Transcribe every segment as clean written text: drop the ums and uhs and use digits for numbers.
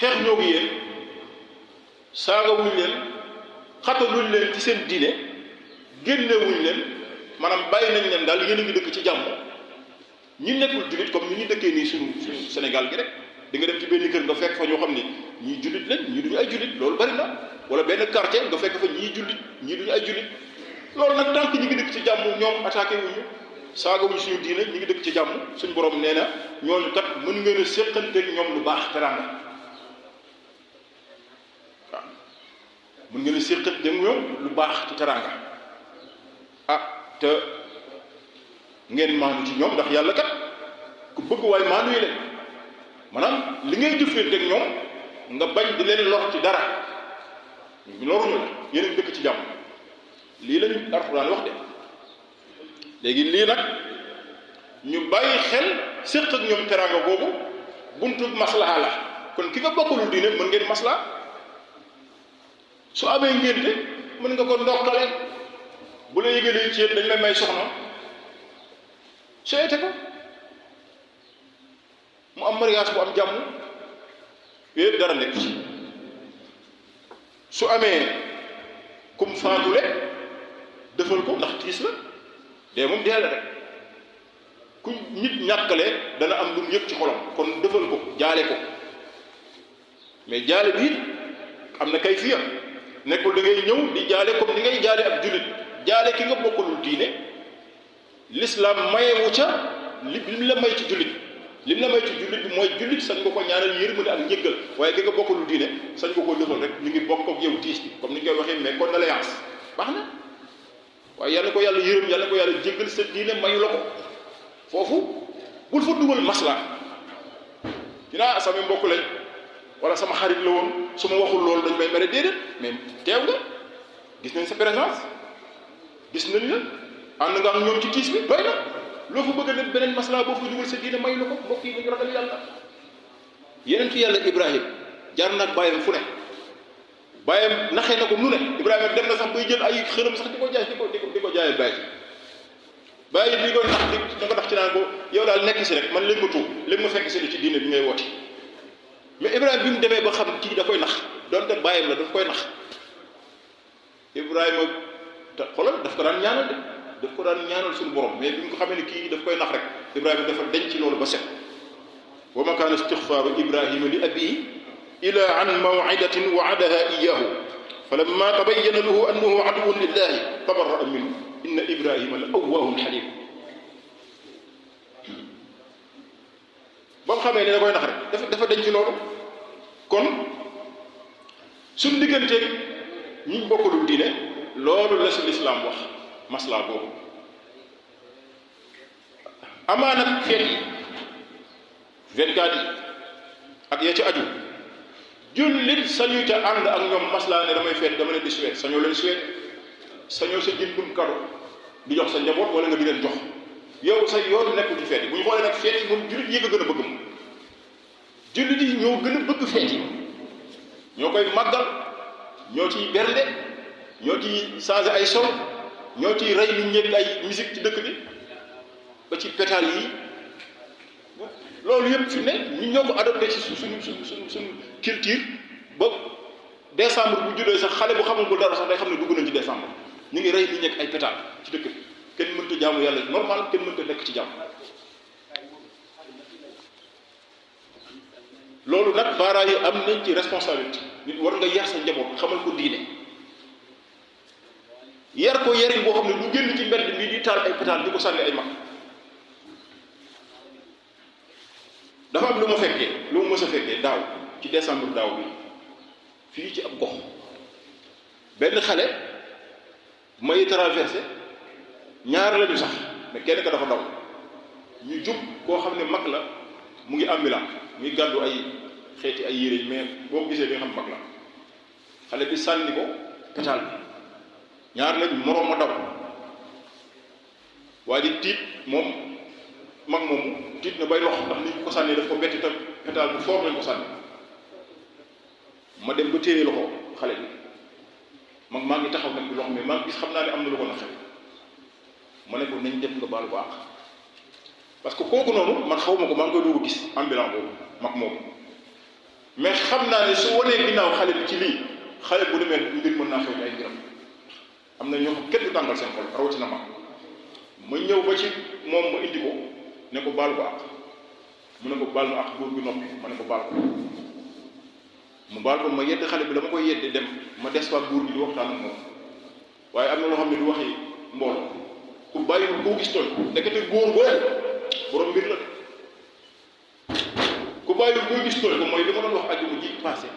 xeex ñoo ngi yéen saagawuñ leen xataluñ leen ci seen diine génnewuñ leen maanaam bàyyi nañ leen daal yéen a ngi dëkk ci jàmm ñi nekkul jullit comme ni ñu dëkkee nii suñu Sénégal gi rek di nga dem ci benn kër nga fekk fa ñoo xam ni ñii jullit lañ ñii duñu ay jullit loolu bari na wala benn quartier nga fekk fa ñii jullit ñii duñu ay jullit loolu nag tant que ñi ngi dëkk ci jàmm ñoom attaqué wuñu saagawuñu suñu diine ñi ngi dëkk ci jàmm suñu borom nee na ñooñu kat mën ngeen a séqanteeg ñoom lu baax teraanga waaw mën ngeen a séqanteeg ñoom lu baax ci teraanga ah te ngeen maandu ci ñoom ndax yàlla kat ku bëgg waaye maandu yi leen maanaam li ngay jëflanteeg ñoom nga bañ di leen lor ci dara ñu loruñu la yéen a ngi dëkk ci jàmm lii lañu Alxuraan wax de léegi lii nag ñu bàyyi xel séq ak ñoom teraanga boobu buntu maslaha la kon ki nga bokkulul diine mën ngeen maslaha su amee ngénte mën nga ko ndokkale bu la yëgalee ci yéen dañ lay may soxna seete ko mu am mariage bu am jàmm yooyu dara nekk ci su amee kum faatule defal ko ndax tiis la dee moom dee la rek ku nit ñàkkale dana am lu mu yëg ci xolam kon defal ko jaale ko mais jaale bi am na kay fiya nekkul da ngay ñëw di jaale comme ni ngay jaale ab jullit jaale ki nga bokkalul diine l'islam mayewu ca lim la may ci jullit lim la may ci jullit bi mooy jullit sañ nga ko ñaanal yërmande ak njëggal waaye ki nga bokkalul diine sañ nga koo defal rek ñu ngi bokk ak yow tiis bi comme ni ñu koy waxee mais condoléance baax na waaye yàlla ko yàlla yërëm yàlla ko yàlla jéggal sa diine mayu la ko foofu bul fa dugal masla dinaa sama mbokk lañ wala sama xarit la woon su ma waxul loolu dañ may mere déedéet mais teew nga gis nañ sa présence gis nañ la ànd nga ak ñoom ci tiis bi doy na loo fa bëgg a def beneen masla boo fa dugal sa diine mayu la ko mbokk yi dañu ragal yàlla yeneen ci yàlla Ibrahim jaar nag bàyyam fu ne bàyyam naxee na ko nu ne Ibrahima dem na sax bay jël ay xërëm sax di ko jaay di ko jaayee bàyyi li ko nax da nga tax ci naan ko yow daal nekk si rek man léegi ma tuub léegi ma fekk si ci diine bi ngay woote mais Ibrahima bi mu demee ba xam kii da koy nax donte bàyyam la daf koy nax Ibrahima te xoolal daf ko daan ñaanal de daf ko daan ñaanal suñu borom mais bi mu ko xamee ne kii daf koy nax rek Ibrahima dafa denc loolu ba set wa ma kaana istixfaaru Ibrahima li abiihi ila an maw'idatin wa'adaha iyyahu falamma tabayyana lahu annahu aduwwun lillahi tabarra'a minhu inna Ibrahima la awwaahun halim ba mu xamee ne da koy nax rek dafa denc loolu kon suñ digganteeg ñi bokkulul diine loolu la si lislaam wax maslaa boobu amaa nag feet yi 24 yi ak ya ci aju jullit sañu ca ànd ak ñoom maslaa ne damay feet dama leen di suweet sañoo leen suweet sañoo sa jëndum kado di jox sa njaboot wala nga di leen jox yow sa yoon nekkul ci feet yi bu ñu xoolee nag feet yi moom jullit yi nga gën a bëgg moom jullit yi ñoo gën a bëgg feet yi ñoo koy màggal ñoo ciy bernde ñoo ciy changé ay sol ñoo ciy rey nit ñi ay musique ci dëkk bi ba ci pétale yi loolu yëpp fi ne ñu ñoo ko adopté ci suñu culture ba décembre bu juddee sax xale bu xamul bu dara sax day xam ne dugg nañ ci décembre ñu ngi rey nit ñi ay pétale ci dëkk bi kenn mënta jaamu yàlla normal kenn mënta nekk ci jàmm loolu nag parents yi am nañ ci responsabilité nit war nga yar sa njaboot xamal ko diine yar ko yarin boo xam ne du génn ci mbedd bi di taal ay pétale di ko sànni ay mag dafa am lu ma fekkee lu ma mës a fekkee daaw ci décembre daaw bi fii ci ab gox benn xale may traversé ñaar lañu sax mais kenn ka dafa daw ñu jub koo xam ne mag la mu ngi ambulant mu ngi gàddu ay xeeti ay yére mais boo gisee bi nga xam mag la xale bi sànni ko pétale bi ñaar lañ moroom ma daw waa ji tiit moom mag moomu tiit na bay lox ndax ni ko sànni daf ko betti tam pétale bu fort lañ ko sànni ma dem ba téere loxo xale bi mag maa ngi taxaw nag bi loxo mais maa ngi gis xam naa ne am na lu ko naqari ma ne ko nañ def nga baal bu àq parce que kooku noonu man xaw ma ko maa ngi koy doogu gis ambulant boobu mag moomu mais xam naa ne su wanee ginnaaw xale bi ci lii xale bu demee mbir mën naa xew ci ay mbiram am na ñoo xam kenn du tàngal seen xol rawatina ma ñëw ba ci moom ma indi ko ne ko baal ko àq mu ne ko baal ma àq góor gi noppi ma ne ko baal ko mu baal ko ma yedd xale bi dama koy yedde dem ma des fa góor gi di waxtaan ak moom waaye am na loo xam ne du waxi mbooloo ku bàyyiwul koo gis tooñ ndekete góor googu borom mbir la de ku bàyyiwul koo gis tooñ ko mooy li ma doon wax àjjuma ji passé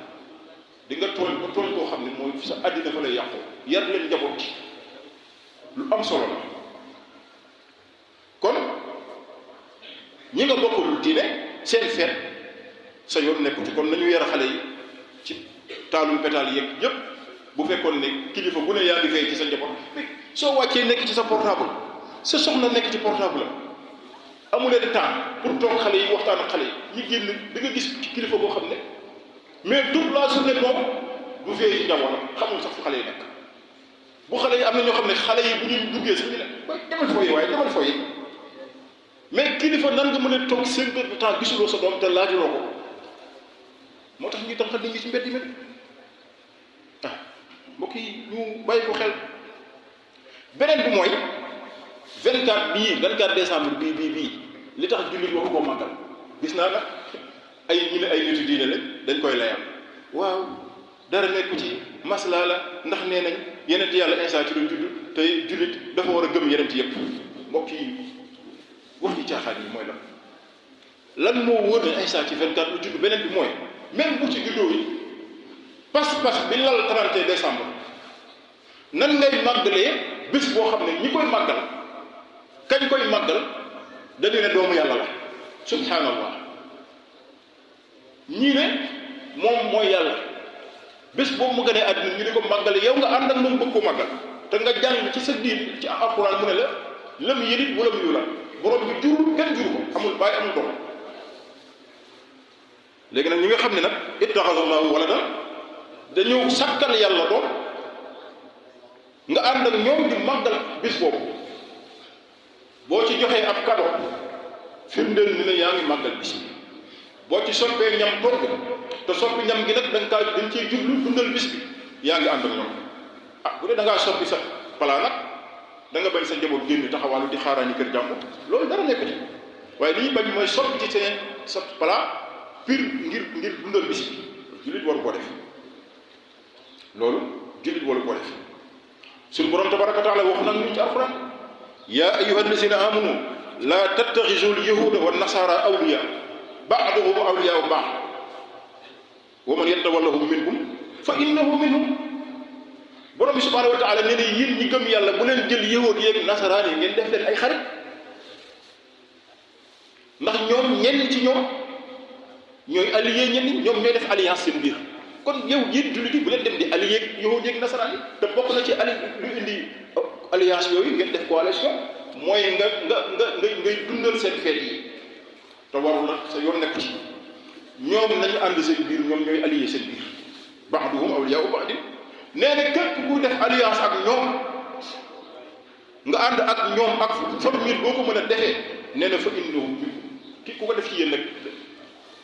di nga tooñ ba tooñ koo xam ne mooy sa àddina fa lay yàqu yar leen njaboot ci lu am solo la kon ñi nga bokkulul diine seen feet sa yoon nekku ci kon nañu yar xale yi ci taalum pétale yeeg yépp bu fekkoon ne kilifa bu ne yaa ngi fay ci sa njaboot soo wàccee nekk ci sa portable sa soxna nekk ci portable amuleen temps pour toog xale yi waxtaan ak xale yi ñi génn di nga gis ci kilifa boo xam ne mais toute la journée moom du fee ci njabootam xamul sax fu xale yi nekk bu xale yi am na ñoo xam ne xale yi bu ñuy duggee sax ñu ne demal fooyi waaye demal fooyi mais kilifa nan nga mën a toog 5 heures de temps gisuloo sa doom te laajuloo ko moo tax ñuy tànqal nit ñi ci mbedd mi ah mbokk yi ñu bàyyi ko xel beneen bi mooy 24 décembre bii li tax jullit waxu koo màggal gis naa nag ay ñu ne ay nitu diine la dañ koy layam waaw dara nekku ci maslaa la ndax nee nañ yeneen yàlla Isaa ci doon judd te jullit dafa war a gëm yeneen yëpp mbokk yi wax ci caaxaan yi mooy lan moo wóor ne Isaa ci 24 lu judd beneen bi mooy même bu ci juddoo yi pas-pas bi lal 31 décembre nan ngay màggalee bés boo xam ne ñi koy màggal kañ koy màggal dañu ne doomu yàlla la subhanallah ñii ne moom mooy yàlla bés boobu mu gënee àddina ñu di ko màggale yow nga ànd ak moom bëgg ko màggal te nga jàng ci sa diin ci alxuraan mu ne la lam yëlit wala mu yulal borom bi jurul kenn juru ko amul bàyyi amul doom léegi nag ñi nga xam ne nag ittaxazallahu walada dañoo sàkkal yàlla doom nga ànd ak ñoom di màggal bis boobu boo ci joxee ab cadeau firndeel ni ne yaa ngi màggal bis bi boo ci soppee ñam togg te soppi ñam gi nag dañ ciy jublu dundal bis bi yaa ngi ànd ak ñoom ah bu dee da ngaa soppi sa palaa nag da nga bañ sa njaboot génn taxawaalu di xaaraani kër jàmbur loolu dara nekk ci waaye li ñuy bañ mooy soppi ci seen sa palaa pire ngir dundal bis bi jullit waru koo def loolu jullit waru koo def suñu borom tabaraka wa taala wax nag ñu ci alquran yaa ayyuha allazina amanu laa tattaxizu alyahuda wa nasara awliya ba'duhum awliyaa ba'd wa man yatawallahum minkum fa innahu minhum borom bi subhanahu wa taala nee na yéen ñi gëm yàlla bu leen jël yahuud yeeg nasaraan yi ngeen def leen ay xarit ndax ñoom ñenn ci ñoom ñooy allié ñenn ñoom ñooy def alliance seen biir kon yow yéen jullit yi bu leen dem di allié ak yahuud yeeg nasaraan yi te bokk na ci lu indi alliance yooyu ngeen def coalition mooy ngay dundal seen feet yi te warul nag sa yoon nekk ci ñoom nañu ànd seen biir ñoom ñooy allié seen biir ba'duhum awliyaa'u ba'd nee na képp ku def alliance ak ñoom nga ànd ak ñoom ak formule boo ko mën a defee nee na fa innahu ki ku ko def ci yéen nag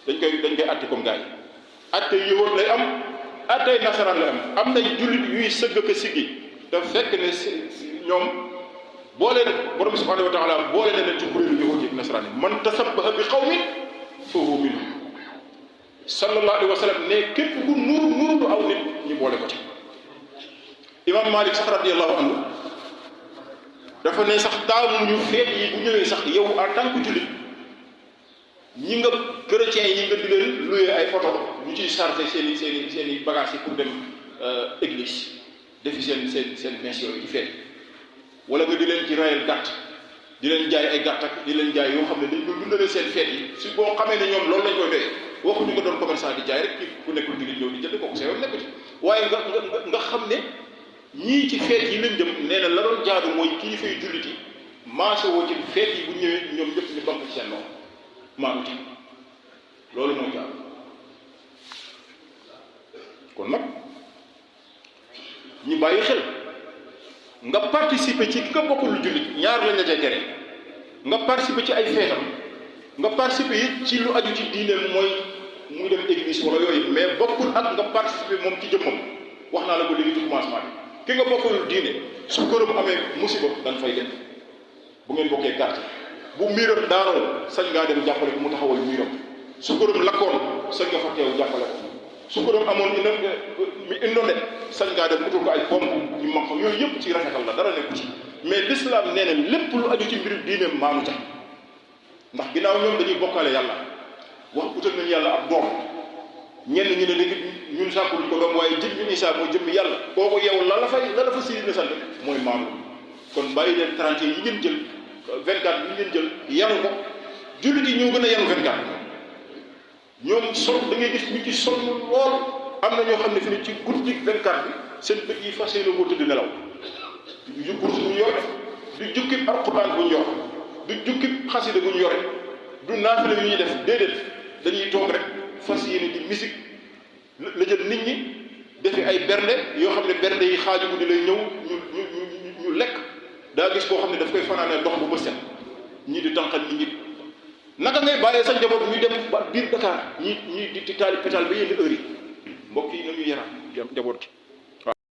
dañ koy àtte comme gars yi àtte yëwoon lay am àtte nasaraan lay am na jullit yuy sëgg ak siggi te fekk ne ñoom boole borom subhanahu wa taala boole na leen ci kuréelu yahud ak nasaraan yi man tasabbaha bi qawmin fa huwa minhum sallallahu alayhi wa sallam ne képp ku nuru aw nit ñu boole ko ci imam Malik sax radiyallahu anhu dafa ne sax taamuñu feet yi bu ñëwee sax yow en tant que jullit ñi nga chrétiens yi nga di leen loué ay photo ñu ciy chargé seen i bagages yi pour dem église defi seen messe yooyu ci feet wala nga di leen ci rayal gàtt di leen jaay ay gàtt ak di leen jaay yoo xam ne dañ ko dundalee seen feet yi si boo xamee ne ñoom loolu lañ koy doyee waxuñu nga doon commerçant di jaay rek ku nekkul jullit ñëw di jënd kooku sa yoon nekku ci waaye nga xam ne ñii ci feet yi leen jëm nee na la doon jaadu mooy kilifa yu jullit yi maase woo ci feet yi bu ñëwee ñoom ñëpp ñu bank ci seen loxo maanu ci loolu mooy jaadu kon nag ñu bàyyi xel nga participer ci ki nga bokkul lu jullit ñaar lañ la ca tere nga participer ci ay feetam nga participer it ci lu aju ci diineem mooy muy dem église wala yooyu mais bokkul ak nga participer moom ci jëmmam wax naa la ko léegi ci commencement bi ki nga bokkul diine su këram amee musiba da nga fay dem bu ngeen bokkee quartier bu miiram daanoo sañ ngaa dem jàppale ko mu taxawal miiram su këram lakkoon sañ nga fa teew jàppale ko su këram amoon inondé sañ ngaa dem utul ko ay pompe ñu mag ko yooyu yëpp ci rafetal la dara nekku ci mais l'islam nee na lépp lu aju ci mbiru diineem maanu ca ndax ginnaaw ñoom dañuy bokkaale yàlla wax utal nañu yàlla ab doom ñenn ñu ne léegi ñun sàkkul ko doom waaye jëmmi Isaa mooy jëmmi yàlla kooku yow la la fa siri na sant mooy maanu kon bàyyi leen 30 yi ngeen jël 24 yi ngeen jël yanu ko jullit yi ñoo gën a yanu 24 ñoom sol da ngay gis ñu ci sonn lool am na ñoo xam ne fi ne ci guddi 24 bi seen bët yi fas yéene woo tëdd nelaw du course bu ñu yor du jukki alxuraan bu ñu yor du jukki xasida bu ñu yore du naafile yu ñuy def déedéet dañuy toog rek fas yéene di musique la jël nit ñi defi ay bernde yoo xam ne bernde yi xaaju guddi lay ñëw ñu lekk daa gis koo xam ne daf koy fanaanee dox bu bët set ñii di tànqal nit ñi naka ngay bàyyee sa njaboot ñu dem ba biir Dakar ñii di taali pétal ba yenn heure yi mbokk yi nañu yaram njaboot gi